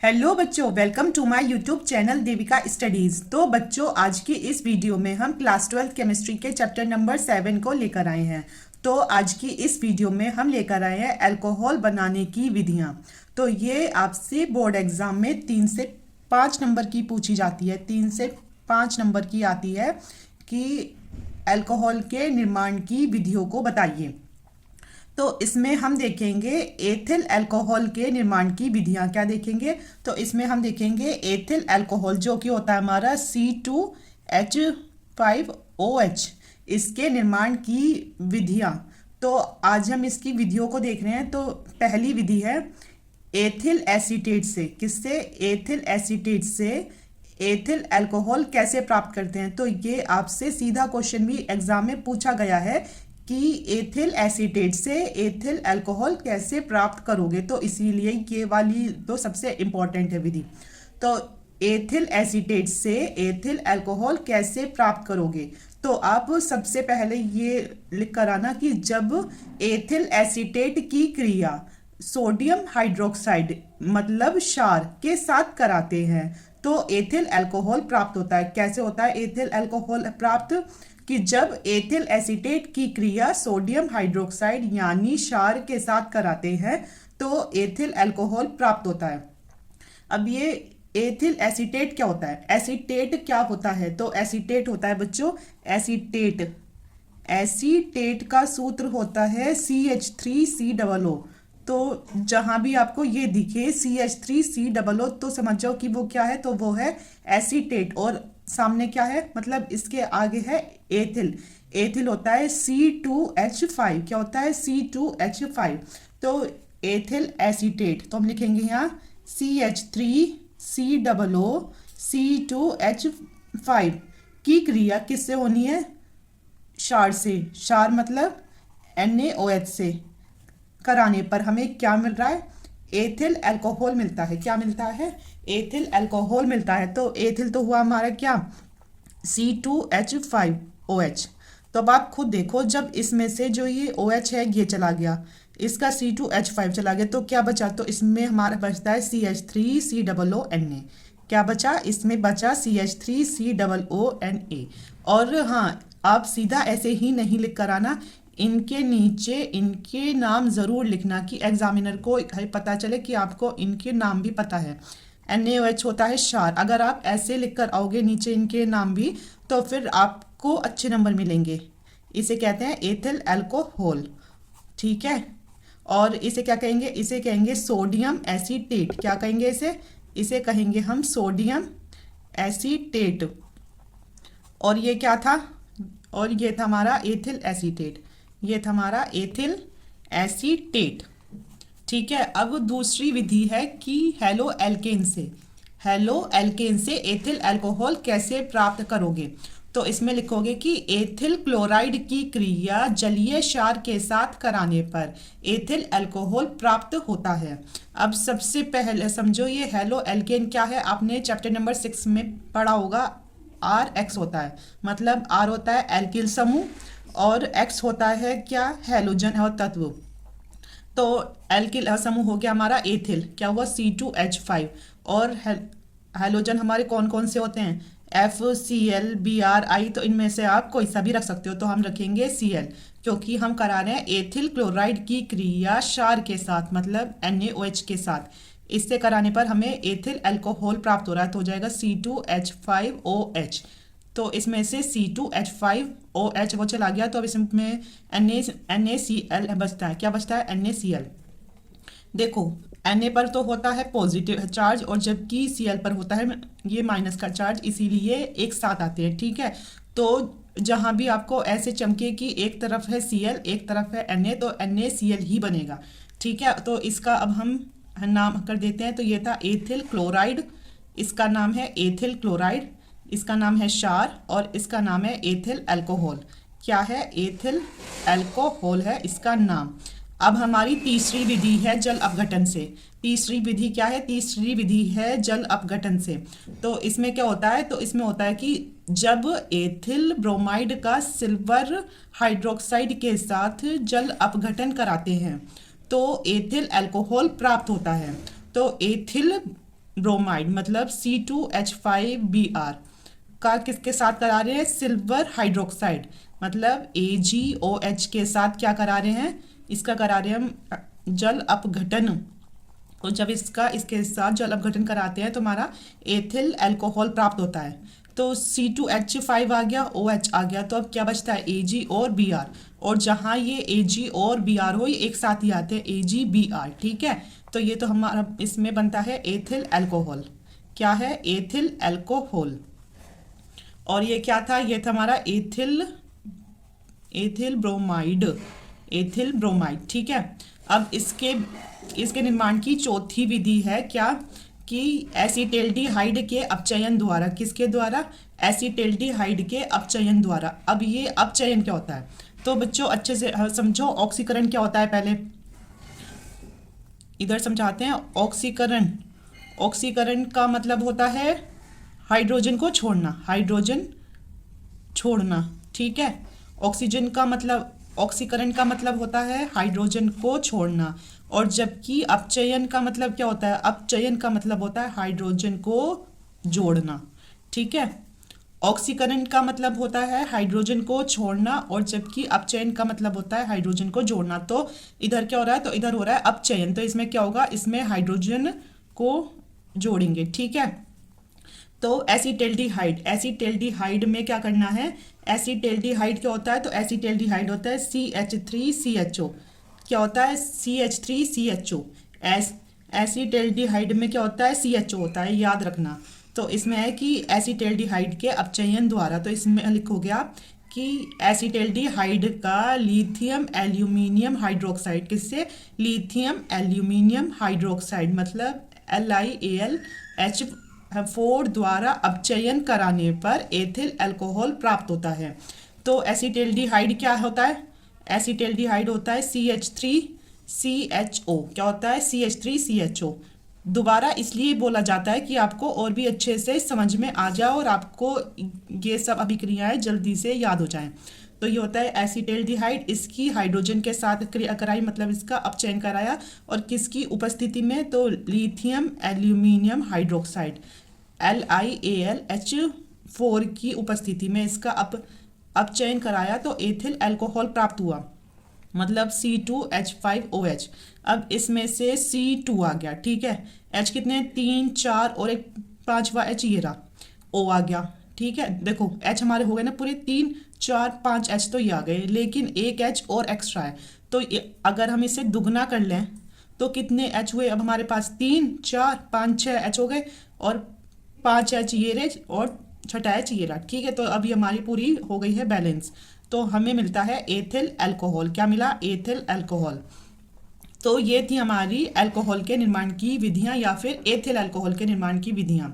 Hello बच्चों, welcome to my YouTube channel Devika studies. तो बच्चों, आज की इस वीडियो में हम क्लास 12 केमिस्ट्री के चैप्टर नंबर 7 को लेकर आए हैं। तो आज की इस वीडियो में हम लेकर आए हैं अल्कोहल बनाने की विधियां। तो ये आपसे बोर्ड एग्जाम में 3 से 5 नंबर की पूछी जाती है। 3 से 5 नंबर की आती है कि अल्कोहल के निर्माण की विधियों को बताइए। तो इसमें हम देखेंगे एथिल अल्कोहल के निर्माण की विधियां। क्या देखेंगे? तो इसमें हम देखेंगे एथिल अल्कोहल जो कि होता है हमारा C2H5OH, इसके निर्माण की विधियां। तो आज हम इसकी विधियों को देख रहे हैं। तो पहली विधि है एथिल एसीटेट से। किससे? एथिल एसीटेट से एथिल अल्कोहल कैसे प्राप्त करते हैं? तो ये आपसे सीधा क्वेश्चन भी एग्जाम में पूछा गया है कि एथिल एसीटेट से एथिल अल्कोहल कैसे प्राप्त करोगे। तो इसीलिए ये वाली तो सबसे इम्पोर्टेंट है विधि। तो एथिल एसीटेट से एथिल अल्कोहल कैसे प्राप्त करोगे? तो आप सबसे पहले ये लिख कर आना कि जब एथिल एसीटेट की क्रिया सोडियम हाइड्रोक्साइड मतलब क्षार के साथ कराते हैं तो एथिल अल्कोहल प्राप्त होता है। कैसे होता है एथिल अल्कोहल प्राप्त? कि जब एथिल एसीटेट की क्रिया सोडियम हाइड्रोक्साइड यानी क्षार के साथ कराते हैं तो एथिल अल्कोहल प्राप्त होता है। अब ये एथिल एसीटेट क्या होता है? एसीटेट क्या होता है? तो एसीटेट होता है बच्चों, एसीटेट एसीटेट का सूत्र होता है CH3COO। तो जहां भी आपको ये दिखे CH3COO तो समझ जाओ कि वो क्या है। तो वो है एसीटेट। और सामने क्या है? मतलब इसके आगे है एथिल। एथिल होता है C2H5। क्या होता है? C2H5। तो एथिल एसीटेट तो हम लिखेंगे यहाँ CH3COO C2H5 की क्रिया किससे होनी है? क्षार से। क्षार मतलब NaOH से कराने पर हमें क्या मिल रहा है? एथिल अल्कोहल मिलता है। क्या मिलता है? एथिल अल्कोहल मिलता है। तो एथिल तो हुआ हमारा क्या? C2H5OH। तो अब आप खुद देखो, जब इसमें से जो ये OH है ये चला गया, इसका C2H5 चला गया, तो क्या बचा? तो इसमें हमारा बचता है CH3COONA। क्या बचा? इसमें बचा CH3COONA। और हाँ, आप सीधा ऐसे ही नहीं लिख कर आना, इनके नीचे इनके नाम ज़रूर लिखना कि एग्जामिनर को पता चले कि आपको इनके नाम भी पता है। NaOH होता है क्षार। अगर आप ऐसे लिख कर आओगे नीचे इनके नाम भी तो फिर आपको अच्छे नंबर मिलेंगे। इसे कहते हैं एथिल अल्कोहल। ठीक है। और इसे क्या कहेंगे? इसे कहेंगे सोडियम एसीटेट। क्या कहेंगे इसे? इसे कहेंगे हम सोडियम एसीटेट। और ये क्या था? और ये था हमारा एथिल एसीटेट। ये था हमारा एथिल एसीटेट। ठीक है। अब दूसरी विधि है कि हेलो एल्केन से एथिल अल्कोहल कैसे प्राप्त करोगे? तो इसमें लिखोगे कि एथिल क्लोराइड की क्रिया जलीय क्षार के साथ कराने पर एथिल अल्कोहल प्राप्त होता है। अब सबसे पहले समझो ये हेलो एल्केन क्या है। आपने चैप्टर नंबर 6 में पढ़ा होगा। RX होता है, मतलब R होता है एल्किल समूह और X होता है क्या? हैलोजन और तत्व। तो एल्किल समूह हो गया हमारा एथिल। क्या हुआ? C2H5। और हैलोजन हमारे कौन कौन से होते हैं? FCl BRI। तो इनमें से आप कोई सा भी रख सकते हो। तो हम रखेंगे Cl क्योंकि हम करा रहे हैं एथिल क्लोराइड की क्रिया क्षार के साथ मतलब NaOH के साथ। इससे कराने पर हमें एथिल अल्कोहल प्राप्त हो रहा है। तो हो जाएगा C2H5OH। तो इसमें से C2H5OH वो चला गया। तो अब इसमें NaCl बचता है। क्या बचता है? NaCl। देखो Na पर तो होता है पॉजिटिव चार्ज और जबकि Cl पर होता है ये माइनस का चार्ज, इसीलिए एक साथ आते हैं। ठीक है। तो जहाँ भी आपको ऐसे चमके कि एक तरफ है Cl एक तरफ है Na तो NaCl ही बनेगा। ठीक है। तो इसका अब हम नाम कर देते हैं। तो ये था एथिल क्लोराइड, इसका नाम है एथिल क्लोराइड, इसका नाम है क्षार और इसका नाम है एथिल अल्कोहल। क्या है? एथिल अल्कोहल है इसका नाम। अब हमारी तीसरी विधि है जल अपघटन से। तीसरी विधि क्या है? तीसरी विधि है जल अपघटन से। तो इसमें क्या होता है? तो इसमें होता है कि जब एथिल ब्रोमाइड का सिल्वर हाइड्रोक्साइड के साथ जल अपघटन कराते हैं तो एथिल अल्कोहल प्राप्त होता है। तो एथिल ब्रोमाइड मतलब C2H5Br का किसके साथ करा रहे हैं, सिल्वर हाइड्रोक्साइड मतलब AgOH के साथ क्या करा रहे हैं, इसका करा रहे हैं हम जल अपघटन। और जब इसके साथ जल अपघटन कराते हैं तो हमारा एथिल अल्कोहल प्राप्त होता है। तो C2H5 आ गया, OH आ गया, तो अब क्या बचता है Ag और Br। और जहाँ ये Ag और Br हो ये एक साथ ही आते हैं AgBr, ठीक है। तो ये तो हमारा इसमें बनता है एथिल अल्कोहल। क्या है, एथिल अल्कोहल। और ये क्या था, ये था हमारा एथिल ब्रोमाइड, एथिल ब्रोमाइड, ठीक है। अब इसके निर्माण की चौथी विधि है क्या, कि एसीटेल्डिहाइड के अपचयन द्वारा। किसके द्वारा, एसीटेल्डिहाइड के अपचयन द्वारा। अब ये अपचयन क्या होता है, तो बच्चों अच्छे से समझो। ऑक्सीकरण क्या होता है, पहले इधर समझाते हैं। ऑक्सीकरण का मतलब होता है हाइड्रोजन को छोड़ना, हाइड्रोजन छोड़ना, ठीक है। ऑक्सीकरण का मतलब होता है हाइड्रोजन को छोड़ना। और जबकि अपचयन का मतलब क्या होता है, अपचयन का मतलब होता है हाइड्रोजन को जोड़ना, ठीक है। ऑक्सीकरण का मतलब होता है हाइड्रोजन को छोड़ना, और जबकि अपचयन का मतलब होता है हाइड्रोजन को जोड़ना। तो इधर क्या हो रहा है, तो इधर हो रहा है अपचयन, तो इसमें क्या होगा, इसमें हाइड्रोजन को जोड़ेंगे, ठीक है। तो एसीटेल्डिहाइड में क्या करना है, एसीटेल्डिहाइड क्या होता है, तो एसीटेल्डिहाइड होता है CH3CHO। क्या होता है, CH3CHO। एसीटेल्डिहाइड में क्या होता है, CHO होता है, याद रखना। तो इसमें है कि एसीटेल्डिहाइड के अपचयन द्वारा, तो इसमें लिखो गया कि एसीटेल्डिहाइड का लिथियम एल्यूमिनियम हाइड्रोक्साइड, किससे, लिथियम एल्यूमिनियम हाइड्रोक्साइड मतलब LiAlH4 द्वारा अपचयन कराने पर एथिल अल्कोहल प्राप्त होता है। तो एसीटेल्डिहाइड क्या होता है, एसीटेल्डिहाइड होता है CH3CHO। क्या होता है, CH3CHO। दोबारा इसलिए बोला जाता है कि आपको और भी अच्छे से समझ में आ जाए और आपको ये सब अभिक्रियाएं जल्दी से याद हो जाएं। तो ये होता है एसीटेल्डिहाइड, इसकी हाइड्रोजन के साथ क्रिया कराई मतलब इसका अपचयन कराया, और किसकी उपस्थिति में, तो लिथियम एल्यूमिनियम हाइड्रोक्साइड LiAlH4 की उपस्थिति में इसका अपचयन कराया, तो एथिल अल्कोहल प्राप्त हुआ मतलब C2H5OH। अब इसमें से C2 आ गया, ठीक है। H कितने, 3 4 और एक 5वां H ये रहा, O आ गया, ठीक है। देखो H हमारे हो गए ना पूरे 3 4 5 H तो ये आ गए, लेकिन एक H और एक्स्ट्रा है। तो अगर हम इसे दुगना कर लें तो कितने H हुए, अब हमारे पास 3 4 5 6 H हो गए, और 5 H ये रहे और छठा H ये रहा, ठीक है। तो अभी हमारी पूरी हो गई है बैलेंस, तो हमें मिलता है एथिल अल्कोहल। क्या मिला, एथिल अल्कोहल। तो ये थी हमारी अल्कोहल के निर्माण की विधियां, या फिर एथिल अल्कोहल के निर्माण की विधियां।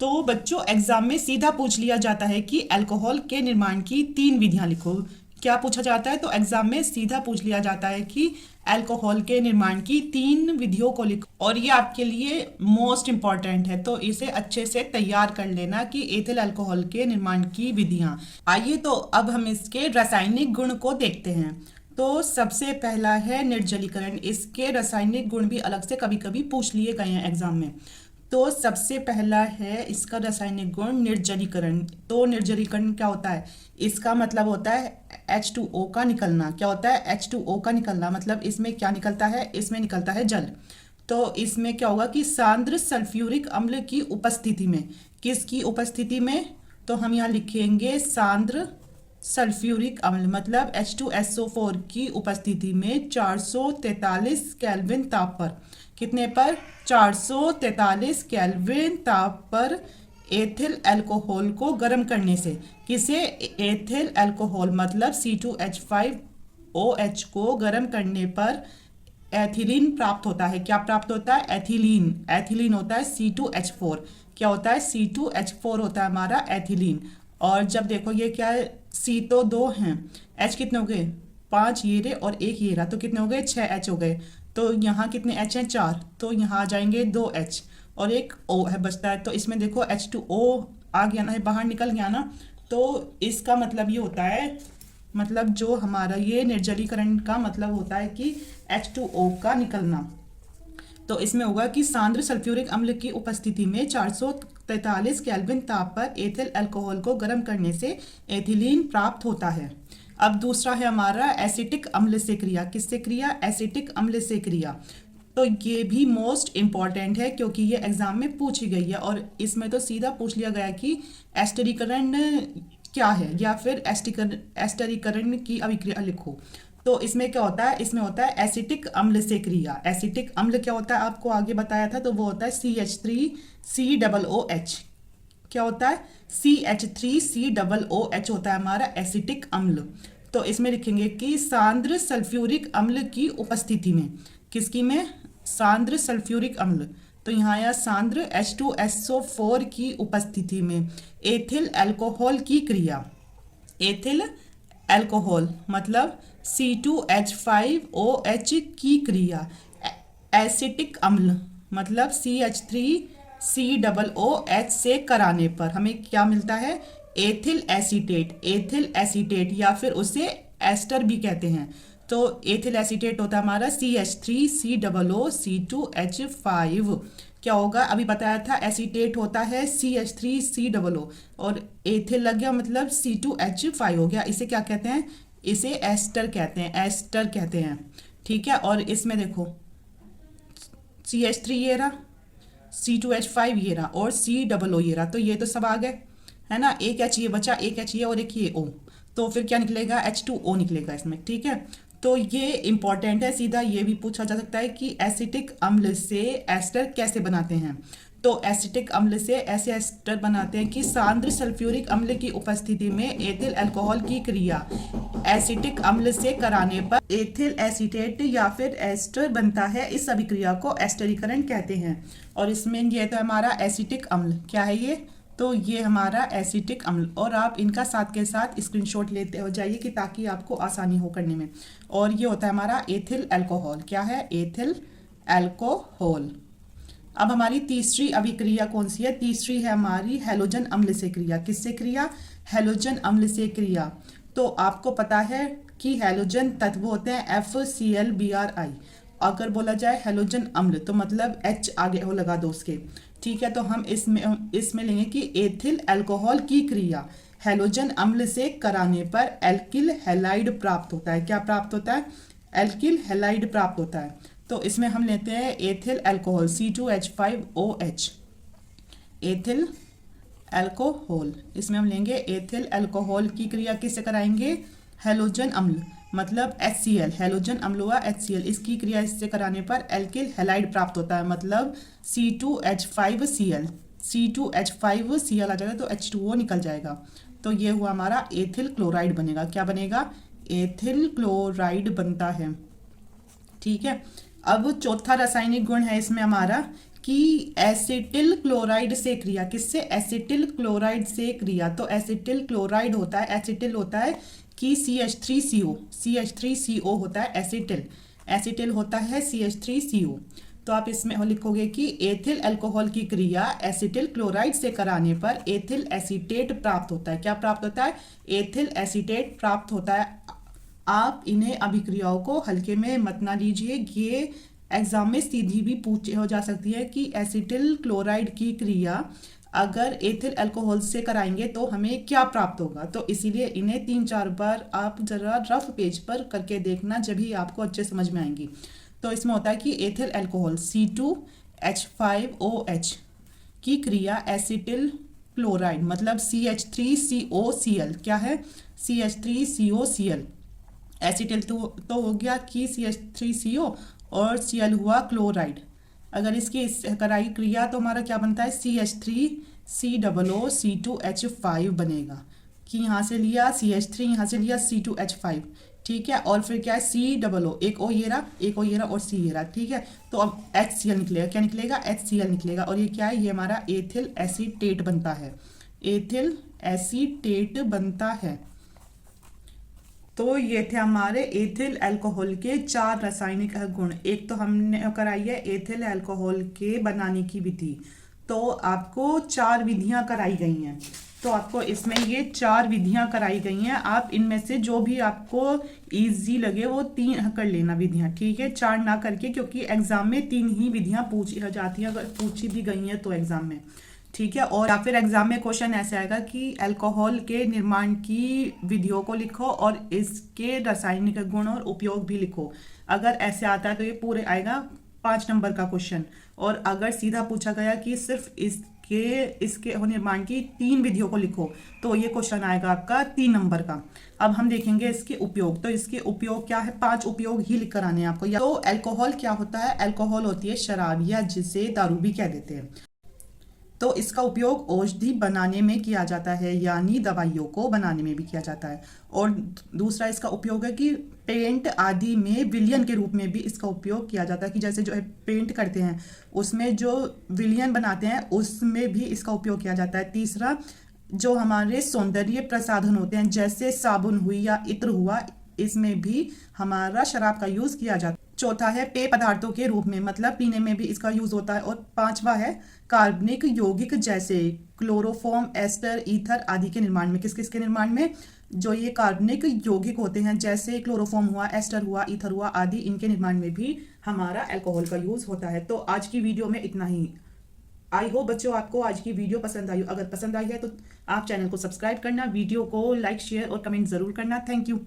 तो बच्चों एग्जाम में सीधा पूछ लिया जाता है कि अल्कोहल के निर्माण की 3 विधियां लिखो। क्या पूछा जाता है, तो एग्जाम में सीधा पूछ लिया जाता है कि अल्कोहल के निर्माण की 3 विधियों को लिखो, और ये आपके लिए मोस्ट इंपॉर्टेंट है, तो इसे अच्छे से तैयार कर लेना कि एथिल अल्कोहल के निर्माण की विधियां। आइए तो अब हम इसके रासायनिक गुण को देखते हैं। तो सबसे पहला है निर्जलीकरण। इसके रासायनिक गुण भी अलग से कभी कभी पूछ लिए गए हैं एग्जाम में। तो सबसे पहला है इसका रासायनिक गुण निर्जलीकरण। तो निर्जलीकरण क्या होता है, इसका मतलब होता है H2O का निकलना। क्या होता है, H2O का निकलना, मतलब इसमें क्या निकलता है, इसमें निकलता है जल। तो इसमें क्या होगा कि सांद्र सल्फ्यूरिक अम्ल की उपस्थिति में, किसकी उपस्थिति में, तो हम यहाँ लिखेंगे सांद्र सल्फ्यूरिक अम्ल मतलब H2SO4 की उपस्थिति में 443 केल्विन ताप पर, कितने पर, 443 केल्विन ताप पर एथिल अल्कोहल को गर्म करने से, किसे, एथिल अल्कोहल मतलब C2H5OH को गर्म करने पर एथिलीन प्राप्त होता है। क्या प्राप्त होता है, एथिलीन। एथिलीन होता है C2H4। क्या होता है, C2H4 होता है हमारा एथिलीन। और जब देखो ये क्या है, C तो 2 हैं, H कितने हो गए, 5 ये रहे और 1 ये रहा, तो कितने हो गए, 6 H हो गए। तो यहाँ कितने H हैं, 4, तो यहाँ आ जाएंगे 2 H और एक O है बचता है। तो इसमें देखो H2O आ गया ना, बाहर निकल गया ना। तो इसका मतलब ये होता है, मतलब जो हमारा ये निर्जलीकरण का मतलब होता है कि H2O का निकलना। तो इसमें होगा कि सांद्र सल्फ्यूरिक अम्ल की उपस्थिति में 443 केल्विन ताप पर एथिल अल्कोहल को गर्म करने से एथिलीन प्राप्त होता है। अब दूसरा है हमारा एसिटिक अम्ल से क्रिया। किससे क्रिया? एसिटिक अम्ल से क्रिया। तो ये भी मोस्ट इम्पॉर्टेंट है क्योंकि ये एग्जाम में पूछी गई है और इसमें तो सीधा पूछ लिया गया कि एस्टरीकरण क्या है या फिर एस्टरीकरण की अभिक्रिया लिखो। तो इसमें क्या होता है? इसमें होता है एसिटिक अम्ल से क्रिया। एसिटिक अम्ल क्या होता है आपको आगे बताया था, तो वो होता है CH3COOH। क्या होता है? CH3COOH होता है हमारा एसिटिक अम्ल। तो इसमें लिखेंगे कि सांद्र सल्फ्यूरिक अम्ल की उपस्थिति में, किसकी में? सांद्र सल्फ्यूरिक अम्ल। तो यहाँ आया सांद्र H2SO4 की उपस्थिति में एथिल अल्कोहल की क्रिया। एथिल अल्कोहल मतलब C2H5OH की क्रिया। एसिटिक अम्ल मतलब CH3COOH से कराने पर हमें क्या मिलता है? Ethyl acetate. एथिल एसीटेट या फिर उसे एस्टर भी कहते हैं। तो एथिल एसीटेट होता है हमारा CH3COOC2H5। क्या होगा? अभी बताया था एसीटेट होता है CH3COO और एथिल लग गया मतलब C2H5 हो गया। इसे क्या कहते हैं? इसे एस्टर कहते हैं। एस्टर कहते हैं, ठीक है। और इसमें देखो CH3 ये रहा, C2H5 ये रहा और COO ये रहा। तो ये तो सब आ गए, है ना। एक H ये बचा, एक H ये और एक ये O। तो फिर क्या निकलेगा? H2O निकलेगा इसमें, ठीक है। तो ये इंपॉर्टेंट है, सीधा ये भी पूछा जा सकता है कि एसिटिक अम्ल से एस्टर कैसे बनाते हैं। तो एसिटिक अम्ल से ऐसे एस्टर बनाते हैं कि सांद्र सल्फ्यूरिक अम्ल की उपस्थिति में एथिल अल्कोहल की क्रिया एसिटिक अम्ल से कराने पर एथिल एसीटेट या फिर एस्टर बनता है। इस अभिक्रिया को एस्टरीकरण कहते हैं। और इसमें ये तो हमारा एसिटिक अम्ल क्या है ये? तो ये हमारा एसिटिक अम्ल। और आप इनका साथ के साथ स्क्रीनशॉट लेते हो जाइए कि ताकि आपको आसानी हो करने में। और ये होता है हमारा एथिल अल्कोहल। क्या है? Ethyl alcohol. अब हमारी तीसरी अभिक्रिया कौन सी है? तीसरी है हमारी हैलोजन अम्ल से क्रिया। किससे क्रिया? हैलोजन अम्ल से क्रिया। तो आपको पता है कि हैलोजन तत्व होते हैं FClBrI। अगर बोला जाए हैलोजन अम्ल तो मतलब H आगे हो लगा दो उसके, ठीक है। तो हम इसमें लेंगे कि एथिल अल्कोहल की क्रिया हैलोजन अम्ल से कराने पर एल्किल हैलाइड प्राप्त होता है। क्या प्राप्त होता है? एल्किल हैलाइड प्राप्त होता है। तो इसमें हम लेते हैं ethyl alcohol C2H5OH। Ethyl alcohol, इसमें हम लेंगे एथिल अल्कोहल की क्रिया किससे कराएंगे? हैलोजन अम्ल मतलब HCl। हैलोजन अम्ल हुआ HCl। इसकी क्रिया इससे कराने पर एल्किल हैलाइड प्राप्त होता है मतलब C2H5Cl। C2H5Cl आ जाएगा तो H2O निकल जाएगा। तो ये हुआ हमारा एथिल क्लोराइड बनेगा। क्या बनेगा? एथिल क्लोराइड बनता है, ठीक है। अब चौथा रासायनिक गुण है इसमें हमारा कि एसिटिल क्लोराइड से क्रिया। किससे? एसिटिल क्लोराइड से क्रिया। तो एसिटिल क्लोराइड होता है, एसिटिल होता है कि CH3CO होता है एसिटिल। एसिटिल होता है CH3CO। तो आप इसमें लिखोगे कि एथिल अल्कोहल की क्रिया एसिटिल क्लोराइड से कराने पर एथिल एसीटेट प्राप्त होता है। क्या प्राप्त होता है? एथिल एसीटेट प्राप्त होता है। आप इन्हें अभिक्रियाओं को हल्के में मत ना लीजिए, ये एग्जाम में सीधी भी पूछे हो जा सकती है कि एसिटिल क्लोराइड की क्रिया अगर एथिल अल्कोहल से कराएंगे तो हमें क्या प्राप्त होगा। तो इसीलिए इन्हें 3-4 बार आप जरा रफ पेज पर करके देखना, जब ही आपको अच्छे समझ में आएंगी। तो इसमें होता है कि एथिल अल्कोहल C2H5OH की क्रिया एसिटिल क्लोराइड मतलब CH3COCl। क्या है? CH3COCl। एसिटिल तो हो गया कि CH3CO और Cl हुआ क्लोराइड। अगर इसकी कराई क्रिया तो हमारा क्या बनता है? CH3COOC2H5 बनेगा कि यहाँ से लिया CH3, यहाँ से लिया C2H5, ठीक है। और फिर क्या है? COO, एक O ये रहा, एक O ये रहा और C ये रहा, ठीक है। तो अब HCl निकलेगा। क्या निकलेगा? HCl निकलेगा। और ये क्या है? ये हमारा एथिल एसीटेट बनता है। एथिल एसीटेट बनता है। तो ये थे हमारे एथिल अल्कोहल के 4 रासायनिक गुण। एक तो हमने कराई है एथिल अल्कोहल के बनाने की विधि। तो आपको 4 विधियां कराई गई हैं। तो आपको इसमें ये 4 विधियां कराई गई हैं। आप इनमें से जो भी आपको इजी लगे वो 3 कर लेना विधियां, ठीक है, 4 ना करके, क्योंकि एग्जाम में 3 ही विधियां पूछी जाती हैं, अगर पूछी भी गई हैं तो एग्जाम में, ठीक है। और या फिर एग्जाम में क्वेश्चन ऐसे आएगा कि अल्कोहल के निर्माण की विधियों को लिखो और इसके रासायनिक गुण और उपयोग भी लिखो। अगर ऐसे आता है तो ये पूरे आएगा 5 नंबर का क्वेश्चन। और अगर सीधा पूछा गया कि सिर्फ इसके निर्माण की 3 विधियों को लिखो, तो ये क्वेश्चन आएगा आपका 3 नंबर का। अब हम देखेंगे इसके उपयोग। तो इसके उपयोग क्या है, 5 उपयोग ही लिख कर आने हैं आपको। तो अल्कोहल क्या होता है, अल्कोहल होती है शराब, या जिसे दारू भी कह देते हैं। तो इसका उपयोग औषधि बनाने में किया जाता है, यानी दवाइयों को बनाने में भी किया जाता है। और दूसरा इसका उपयोग है कि पेंट आदि में विलियन के रूप में भी इसका उपयोग किया जाता है, कि जैसे जो पेंट करते हैं उसमें जो विलियन बनाते हैं उसमें भी इसका उपयोग किया जाता है। तीसरा, जो हमारे सौंदर्य प्रसाधन होते हैं जैसे साबुन हुई या इत्र हुआ, इसमें भी हमारा शराब का यूज किया जाता है। चौथा है पेय पदार्थों के रूप में, मतलब पीने में भी इसका यूज होता है। और 5वां है कार्बनिक यौगिक जैसे क्लोरोफॉर्म, एस्टर, ईथर आदि के निर्माण में। किस किस के निर्माण में, जो ये कार्बनिक यौगिक होते हैं जैसे क्लोरोफॉर्म हुआ, एस्टर हुआ, ईथर हुआ आदि, इनके निर्माण में भी हमारा अल्कोहल का यूज होता है। तो आज की वीडियो में इतना ही। आई होप बच्चों आपको आज की वीडियो पसंद आई। अगर पसंद आई है तो आप चैनल को सब्सक्राइब करना, वीडियो को लाइक, शेयर और कमेंट जरूर करना। Thank you.